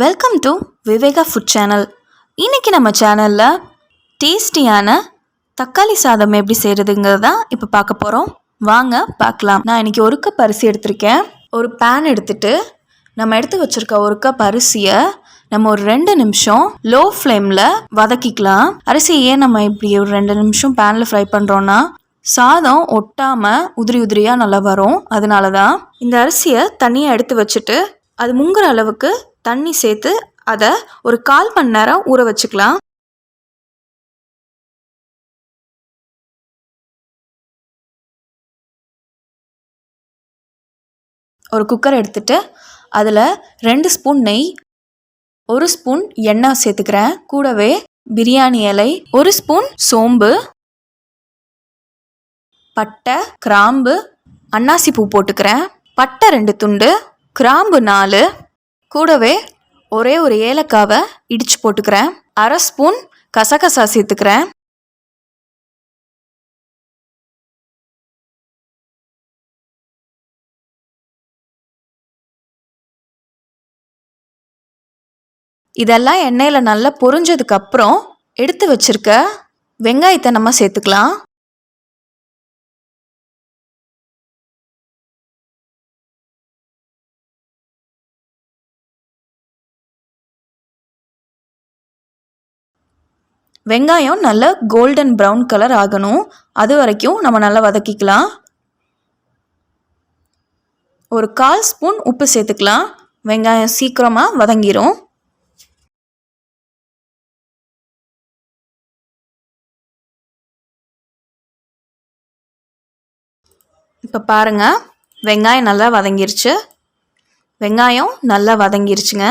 Welcome to Viveka food channel. இன்றைக்கி நம்ம சேனலில் டேஸ்டியான தக்காளி சாதம் எப்படி செய்கிறதுங்கிறத இப்போ பார்க்க போகிறோம். வாங்க பார்க்கலாம். நான் இன்றைக்கி 1 கப் அரிசி எடுத்திருக்கேன். ஒரு பேன் எடுத்துகிட்டு நம்ம எடுத்து வச்சுருக்க 1 கப் அரிசியை நம்ம ஒரு 2 நிமிஷம் லோ ஃப்ளேமில் வதக்கிக்கலாம். அரிசியை ஏன் நம்ம இப்படி ஒரு 2 நிமிஷம் பேனில் ஃப்ரை பண்ணுறோன்னா சாதம் ஒட்டாமல் உதிரி உதிரியாக நல்லா வரும். அதனால தான் இந்த அரிசியை தனியாக எடுத்து வச்சுட்டு அது முங்குற அளவுக்கு தண்ணி சேர்த்து அதை ஒரு 1/4 மணி நேரம் ஊற வச்சுக்கலாம். ஒரு குக்கர் எடுத்துட்டு அதில் 2 ஸ்பூன் நெய், 1 ஸ்பூன் எண்ணெய் சேர்த்துக்கிறேன். கூடவே பிரியாணி இலை, 1 ஸ்பூன் சோம்பு, பட்டை, கிராம்பு, அன்னாசி பூ போட்டுக்கிறேன். பட்டை 2 துண்டு, கிராம்பு 4, கூடவே ஒரே ஒரு ஏலக்காவை இடித்து போட்டுக்கிறேன். 1/2 ஸ்பூன் கசகசா சேர்த்துக்கிறேன். இதெல்லாம் எண்ணெயில் நல்லா பொரிஞ்சதுக்கப்புறம் எடுத்து வச்சிருக்க வெங்காயத்தை நம்ம சேர்த்துக்கலாம். வெங்காயம் நல்லா கோல்டன் ப்ரௌன் கலர் ஆகணும். அது வரைக்கும் நம்ம நல்லா வதக்கிக்கலாம். ஒரு 1/4 ஸ்பூன் உப்பு சேர்த்துக்கலாம். வெங்காயம் சீக்கிரமாக வதங்கிரும். இப்போ பாருங்கள், வெங்காயம் நல்லா வதங்கிருச்சு. வெங்காயம் நல்லா வதங்கிருச்சுங்க.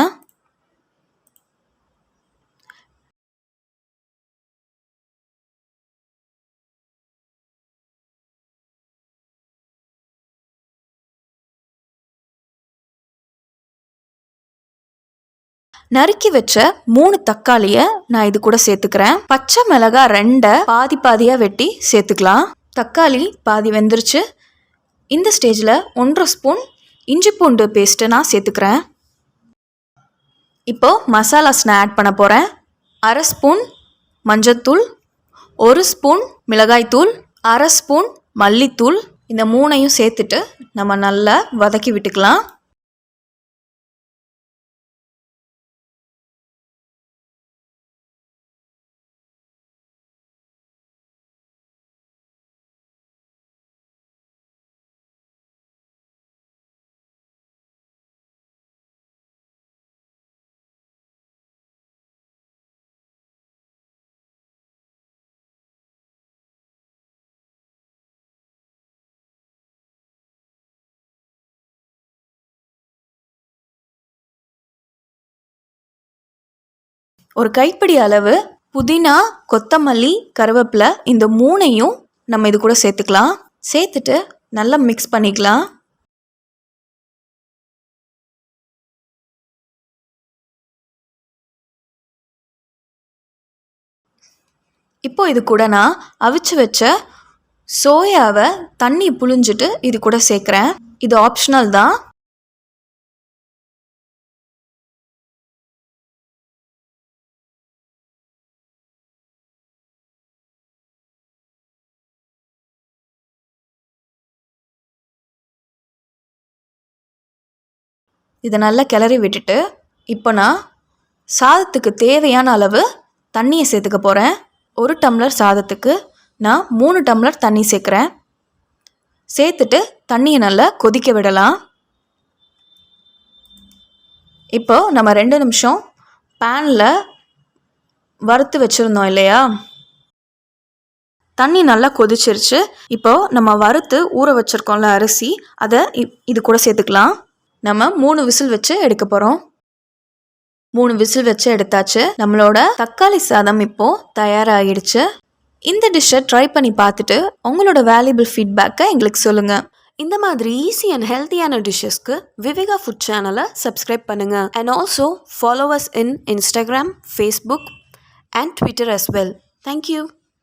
நறுக்கி வச்ச 3 தக்காளியை நான் இது கூட சேர்த்துக்கிறேன். பச்சை மிளகாய் 2 பாதி பாதியாக வெட்டி சேர்த்துக்கலாம். தக்காளி பாதி வெந்துருச்சு. இந்த ஸ்டேஜில் 1/2 ஸ்பூன் இஞ்சி பூண்டு பேஸ்ட்டு நான் சேர்த்துக்கிறேன். இப்போது மசாலாஸ் நான் ஆட் பண்ண போகிறேன். 1/2 ஸ்பூன் மஞ்சத்தூள், 1 ஸ்பூன் மிளகாய்த்தூள், 1/2 ஸ்பூன் மல்லித்தூள். இந்த 3ஐயும் சேர்த்துட்டு நம்ம நல்லா வதக்கி விட்டுக்கலாம். ஒரு கைப்பிடி அளவு புதினா, கொத்தமல்லி, கருவேப்பிலை, இந்த 3ஐயும் நம்ம இது கூட சேர்த்துக்கலாம். சேர்த்துட்டு நல்லா மிக்ஸ் பண்ணிக்கலாம். இப்போ இது கூட நான் அவிச்சு வச்ச சோயாவை தண்ணி புழிஞ்சிட்டு இது கூட சேர்க்குறேன். இது ஆப்ஷனல் தான். இதை நல்லா கிளறி விட்டுட்டு இப்போ நான் சாதத்துக்கு தேவையான அளவு தண்ணியை சேர்த்துக்க போகிறேன். 1 டம்ளர் சாதத்துக்கு நான் 3 டம்ளர் தண்ணி சேர்க்குறேன். சேர்த்துட்டு தண்ணியை நல்லா கொதிக்க விடலாம். இப்போது நம்ம 2 நிமிஷம் பேனில் வறுத்து வச்சுருந்தோம் இல்லையா, தண்ணி நல்லா கொதிச்சிருச்சு. இப்போது நம்ம வறுத்து ஊற வச்சுருக்கோம்ல அரிசி, அதை இது கூட சேர்த்துக்கலாம். நம்ம 3 விசில் வச்சு எடுக்க போகிறோம். 3 விசில் வச்சு எடுத்தாச்சு. நம்மளோட தக்காளி சாதம் இப்போது தயாராகிடுச்சு. இந்த டிஷ்ஷை ட்ரை பண்ணி பார்த்துட்டு உங்களோட வேல்யூபிள் ஃபீட்பேக்கை எங்களுக்கு சொல்லுங்கள். இந்த மாதிரி ஈஸி அண்ட் ஹெல்த்தியான டிஷ்ஷஸ்க்கு விவேகா ஃபுட் சேனலை சப்ஸ்கிரைப் பண்ணுங்கள். And also follow as in Instagram, Facebook and Twitter as well. Thank you.